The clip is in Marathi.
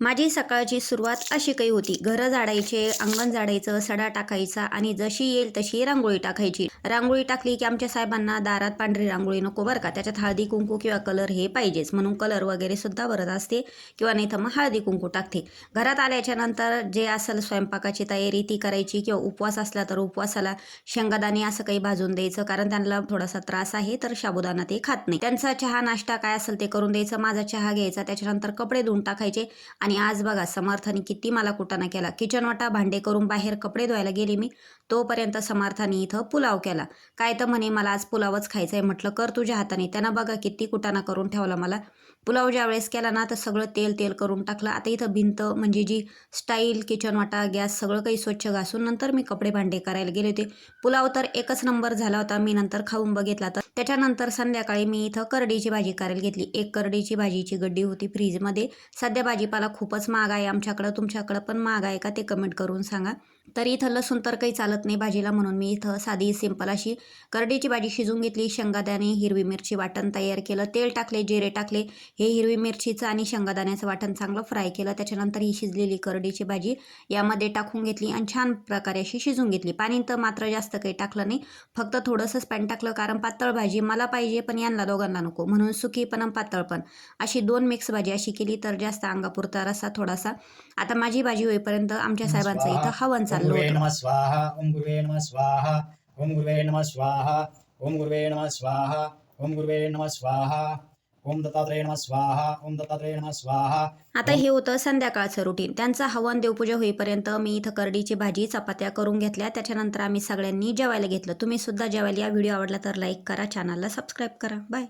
माझी सकाळची सुरुवात अशी काही होती. घरं झाडायचे, अंगण झाडायचं, सडा टाकायचा आणि जशी येईल तशी रांगोळी टाकायची. रांगोळी टाकली की आमच्या साहेबांना दारात पांढरी रांगोळी नको बरं का, त्याच्यात हळदी कुंकू किंवा कलर हे पाहिजेच, म्हणून कलर वगैरे सुद्धा भरत असते किंवा नाही तर मग हळदी कुंकू टाकते. घरात आल्याच्या नंतर जे असेल स्वयंपाकाची तयारी ती करायची किंवा उपवास असला तर उपवासाला शेंगादाणे असं काही भाजून द्यायचं, कारण त्यांना थोडासा त्रास आहे तर साबुदाणा ते खात नाही. त्यांचा चहा नाश्ता काय असेल ते करून द्यायचं, माझा चहा घ्यायचा, त्याच्यानंतर कपडे धुवून टाकायचे. आणि आज बघा समर्थाने किती मला कुटाणा केला. किचन वाटा भांडे करून बाहेर कपडे धुवायला गेले मी, तोपर्यंत समर्थाने इथं पुलाव केला. काय तर म्हणे मला आज पुलावच खायचा आहे. म्हटलं कर तुझ्या हाताने. त्यानं बघा किती कुटाणा करून ठेवला मला. पुलाव ज्या वेळेस केला ना तर सगळं तेल तेल करून टाकलं. आता इथं भिंत म्हणजे जी स्टाईल किचन वाटा गॅस सगळं काही स्वच्छ घासून नंतर मी कपडे भांडे करायला गेले होते. पुलाव तर एकच नंबर झाला होता. मी नंतर खाऊन बघितला तर त्याच्यानंतर संध्याकाळी मी इथं करडीची भाजी करायला घेतली. एक करडीची भाजीची गड्डी होती फ्रीजमध्ये. सध्या भाजीपाला खूपच महाग आहे आमच्याकडं. तुमच्याकडं पण महाग आहे का ते कमेंट करून सांगा. तर इथं लसूण तर काही चालत नाही भाजीला, म्हणून मी इथं साधी सिंपल अशी करडीची भाजी शिजून घेतली. शेंगादाणे हिरवी मिरची वाटण तयार केलं, तेल टाकले, जिरे टाकले, हे हिरवी मिरचीचं आणि शेंगादाण्याचं वाटण चांगलं फ्राय केलं. त्याच्यानंतर ही शिजलेली करडीची भाजी यामध्ये टाकून घेतली आणि छान प्रकारे अशी शिजून घेतली. पाणी तर मात्र जास्त काही टाकलं नाही, फक्त थोडंसंच पाणी टाकलं, कारण पातळ भाजी मला पाहिजे पण यांना दोघांना नको, म्हणून सुकी पण पातळ पण अशी 2 मिक्स भाजी अशी केली. तर जास्त अंगापुरता रस्सा थोडासा. आता माझी भाजी होईपर्यंत आमच्या साहेबांचं इथं हवन चाललं होतं. नमः स्वाहा ओम गुरुवे नमः स्वाहा ओम गुरुवे नमः स्वाहा ओम गुरुवे नमः स्वाहा ओम गुरुवे नमः स्वाहा ओम दत्तात्रेय नमः स्वाहा ओम दत्तात्रेय नमः स्वाहा. आता हे होतं संध्याकाळचं रुटीन. त्यांचा हवन देवपूजा होईपर्यंत मी इथं करडीची भाजी चपात्या करून घेतल्या. त्याच्यानंतर आम्ही सगळ्यांनी जेवायला घेतलं. तुम्ही सुद्धा जेवायला या. व्हिडिओ आवडला तर लाईक करा, चॅनलला सबस्क्राईब करा. बाय.